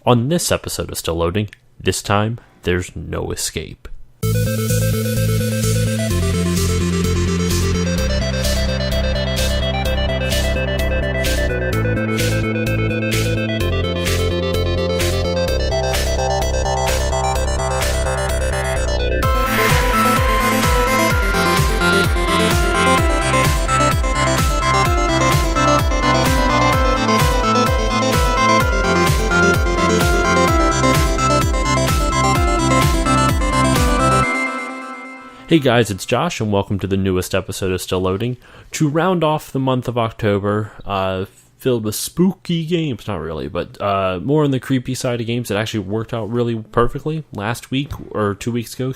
On this episode of Still Loading, this time, there's no escape. Hey guys, it's Josh, and welcome to the newest episode of Still Loading. To round off the month of October, filled with spooky games, not really, but more on the creepy side of games that actually worked out really perfectly. Last week, or 2 weeks ago,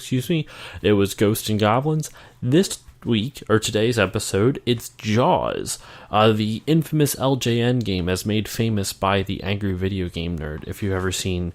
it was Ghosts and Goblins. This week, or today's episode, it's Jaws, the infamous LJN game as made famous by the Angry Video Game Nerd, if you've ever seen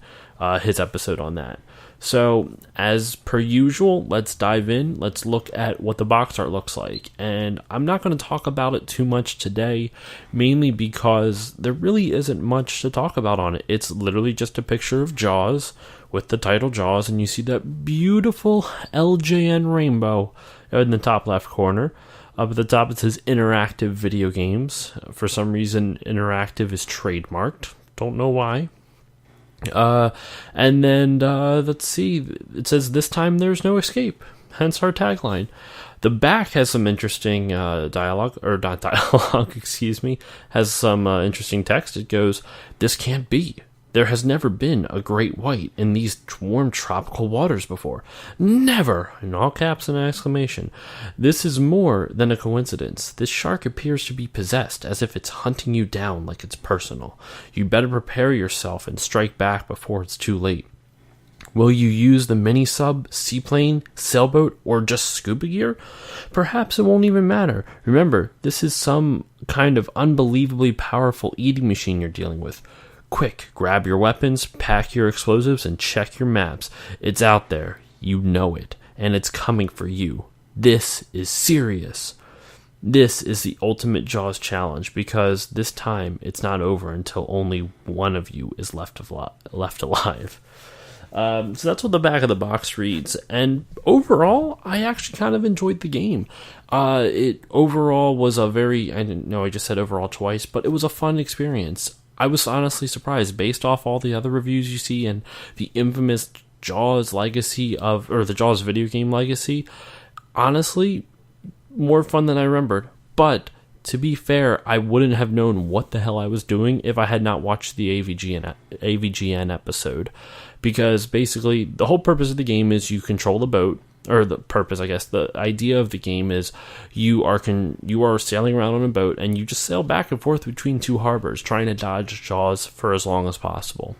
his episode on that. So, as per usual, let's dive in. Let's look at what the box art looks like. And I'm not going to talk about it too much today, mainly because there really isn't much to talk about on it. It's literally just a picture of Jaws with the title Jaws, and you see that beautiful LJN rainbow in the top left corner. Up at the top it says Interactive Video Games. For some reason, interactive is trademarked. Don't know why. And then, let's see, it says, "This time there's no escape," hence our tagline. The back has some interesting dialogue, or not dialogue, has some interesting text. It goes, "This can't be. There has never been a great white in these warm tropical waters before. Never!" In all caps and an exclamation. "This is more than a coincidence. This shark appears to be possessed, as if it's hunting you down like it's personal. You better prepare yourself and strike back before it's too late. Will you use the mini-sub, seaplane, sailboat, or just scuba gear? Perhaps it won't even matter. Remember, this is some kind of unbelievably powerful eating machine you're dealing with. Quick, grab your weapons, pack your explosives, and check your maps. It's out there. You know it. And it's coming for you. This is serious." This is the ultimate Jaws challenge, because this time it's not over until only one of you is left alive. So that's what the back of the box reads. And overall, I actually kind of enjoyed the game. It overall was a very, I didn't know I just said overall twice, but it was a fun experience. I was honestly surprised based off all the other reviews you see and the infamous Jaws legacy or the Jaws video game legacy. Honestly, more fun than I remembered. But to be fair, I wouldn't have known what the hell I was doing if I had not watched the AVGN episode. Because basically, the whole purpose of the game is you control the boat. Or the purpose, I guess, the idea of the game is you are sailing around on a boat, and you just sail back and forth between two harbors, trying to dodge Jaws for as long as possible.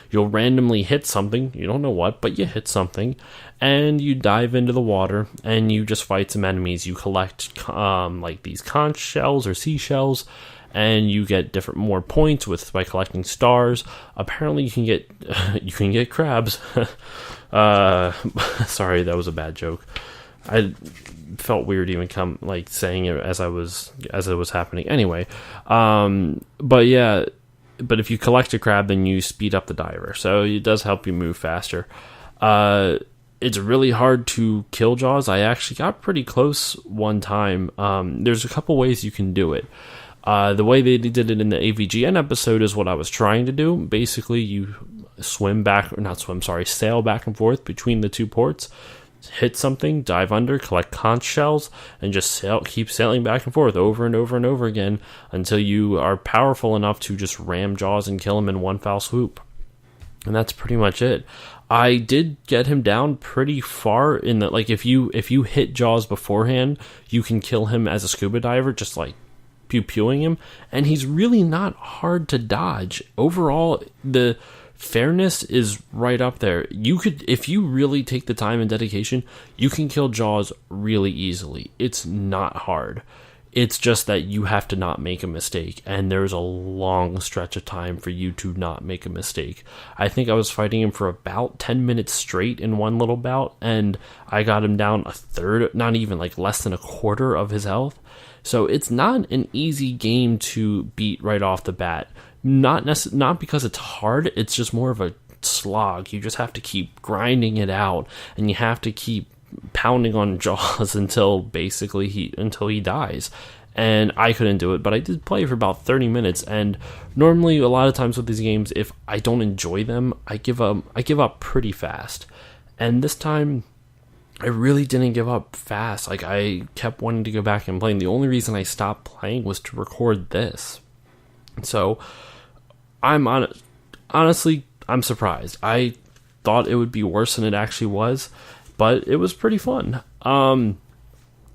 You'll randomly hit something, you don't know what, but you hit something, and you dive into the water, and you just fight some enemies. You collect like these conch shells or seashells, and you get more points by collecting stars. Apparently, you can get crabs. Sorry, that was a bad joke. I felt weird even saying it as it was happening. Anyway, but if you collect a crab, then you speed up the diver, so it does help you move faster. It's really hard to kill Jaws. I actually got pretty close one time. There's a couple ways you can do it. The way they did it in the AVGN episode is what I was trying to do. Basically, you sail back and forth between the two ports, hit something, dive under, collect conch shells, and just keep sailing back and forth over and over and over again until you are powerful enough to just ram Jaws and kill him in one foul swoop. And that's pretty much it. I did get him down pretty far in that, if you hit Jaws beforehand, you can kill him as a scuba diver, just pew-pewing him, and he's really not hard to dodge. Overall, the fairness is right up there. If you really take the time and dedication, you can kill Jaws really easily. It's not hard. It's just that you have to not make a mistake, and there's a long stretch of time for you to not make a mistake. I think I was fighting him for about 10 minutes straight in one little bout, and I got him down a third, not even less than a quarter of his health. So it's not an easy game to beat right off the bat. not because it's hard. It's just more of a slog. You just have to keep grinding it out, and you have to keep pounding on Jaws until he dies. And I couldn't do it, but I did play for about 30 minutes. And normally, a lot of times with these games, if I don't enjoy them, I give up pretty fast. And this time, I really didn't give up fast. Like, I kept wanting to go back and play. And the only reason I stopped playing was to record this. So, honestly, I'm surprised. I thought it would be worse than it actually was, but it was pretty fun.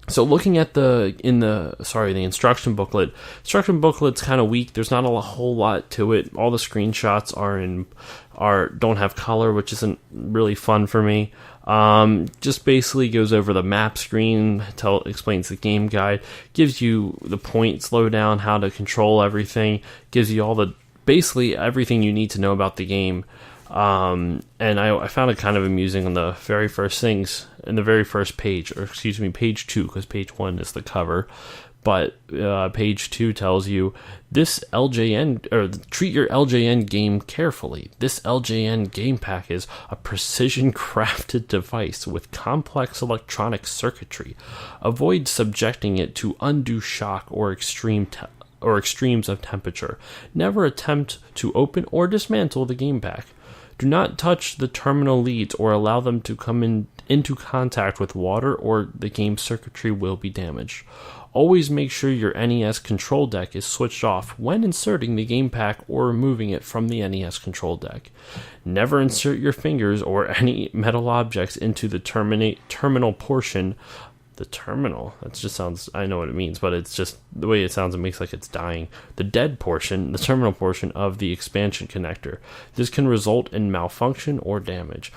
So looking at the instruction booklet. Instruction booklet's kind of weak. There's not a whole lot to it. All the screenshots don't have color, which isn't really fun for me. Just basically goes over the map screen, explains the game guide, gives you the points lowdown, how to control everything, gives you basically everything you need to know about the game. And I found it kind of amusing on the very first things in the very first page, or excuse me, page 2, because page 1 is the cover. But page 2 tells you this LJN, or treat your LJN game carefully. This LJN game pack is a precision crafted device with complex electronic circuitry. Avoid subjecting it to undue shock or extremes of temperature. Never attempt to open or dismantle the game pack. Do not touch the terminal leads or allow them to come into contact with water, or the game circuitry will be damaged. Always make sure your NES control deck is switched off when inserting the game pack or removing it from the NES control deck. Never insert your fingers or any metal objects into the terminal portion. The terminal, that just sounds, I know what it means, but it's just the way it sounds, it makes like it's dying. The terminal portion of the expansion connector. This can result in malfunction or damage.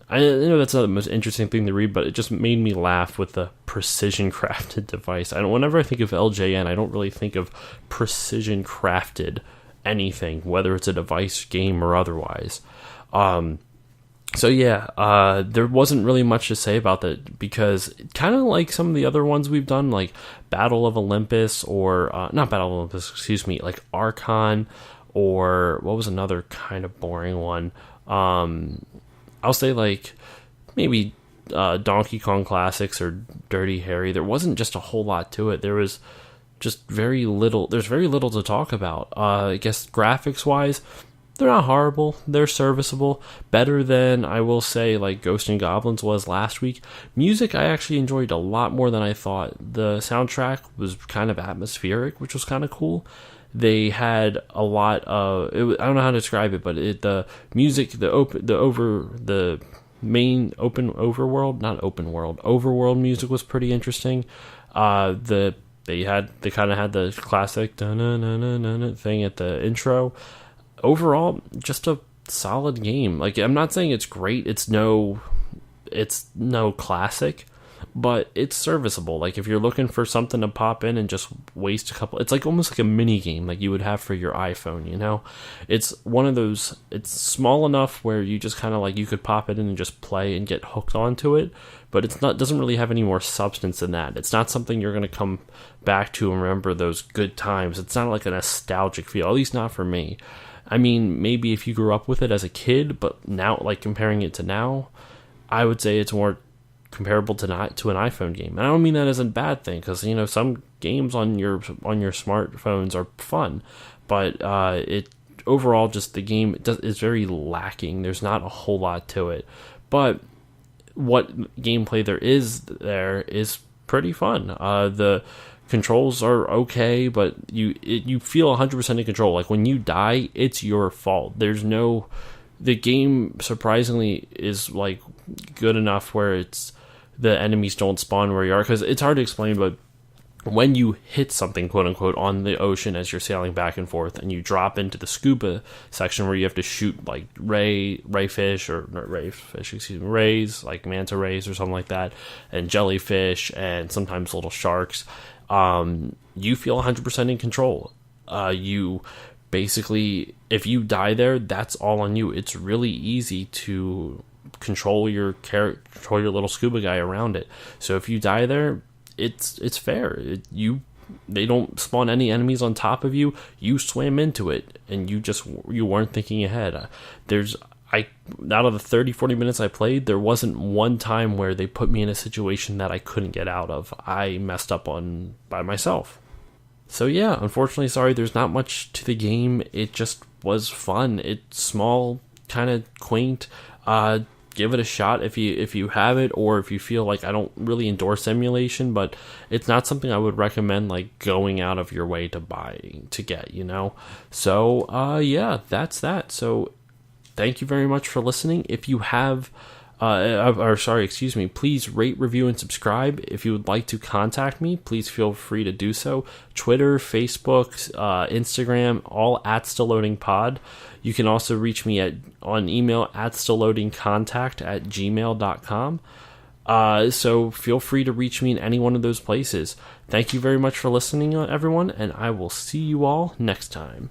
I know that's not the most interesting thing to read, but it just made me laugh with the precision crafted device. Whenever I think of LJN, I don't really think of precision crafted anything, whether it's a device, game, or otherwise. So yeah, there wasn't really much to say about that, because kind of like some of the other ones we've done, like Battle of Olympus, or not Battle of Olympus, excuse me, like Archon, or what was another kind of boring one? I'll say like maybe Donkey Kong Classics or Dirty Harry. There wasn't just a whole lot to it. There was just very little. There's very little to talk about. I guess graphics wise, they're not horrible. They're serviceable. Better than, I will say, like Ghosts and Goblins was last week. Music I actually enjoyed a lot more than I thought. The soundtrack was kind of atmospheric, which was kind of cool. They had a lot of, I don't know how to describe it, but the music, overworld music was pretty interesting. They kind of had the classic thing at the intro. Overall, just a solid game. Like, I'm not saying it's great. It's no classic, but it's serviceable. Like, if you're looking for something to pop in and just waste a couple, it's like almost like a mini game like you would have for your iPhone, you know? It's one of those, it's small enough where you just kind of like, you could pop it in and just play and get hooked onto it, but doesn't really have any more substance than that. It's not something you're going to come back to and remember those good times. It's not like a nostalgic feel, at least not for me. I mean, maybe if you grew up with it as a kid, but now, like, comparing it to now, I would say it's more comparable to an iPhone game. And I don't mean that as a bad thing, because, you know, some games on your smartphones are fun, but overall, just the game is very lacking. There's not a whole lot to it, but what gameplay there is pretty fun. The controls are okay, but you feel 100% in control. Like, when you die, it's your fault. The game surprisingly is like good enough where the enemies don't spawn where you are, because it's hard to explain, but when you hit something, quote unquote, on the ocean as you're sailing back and forth, and you drop into the scuba section where you have to shoot like rays, like manta rays or something like that, and jellyfish, and sometimes little sharks, you feel 100% in control. You basically, if you die there, that's all on you. It's really easy to control your little scuba guy around it. So if you die there, it's fair. You they don't spawn any enemies on top of you, you swam into it, and you weren't thinking ahead. Out of the 30-40 minutes I played, there wasn't one time where they put me in a situation that I couldn't get out of. I messed up by myself. So yeah, unfortunately, sorry, there's not much to the game. It just was fun. It's small, kind of quaint. Give it a shot if you have it, or if you feel like I don't really endorse emulation, but it's not something I would recommend like going out of your way to get, you know? So yeah, that's that. So thank you very much for listening. If you have please rate, review, and subscribe. If you would like to contact me, please feel free to do so. Twitter, Facebook, Instagram, all at StillLoadingPod. You can also reach me on email at stillloadingcontact@gmail.com. So feel free to reach me in any one of those places. Thank you very much for listening, everyone, and I will see you all next time.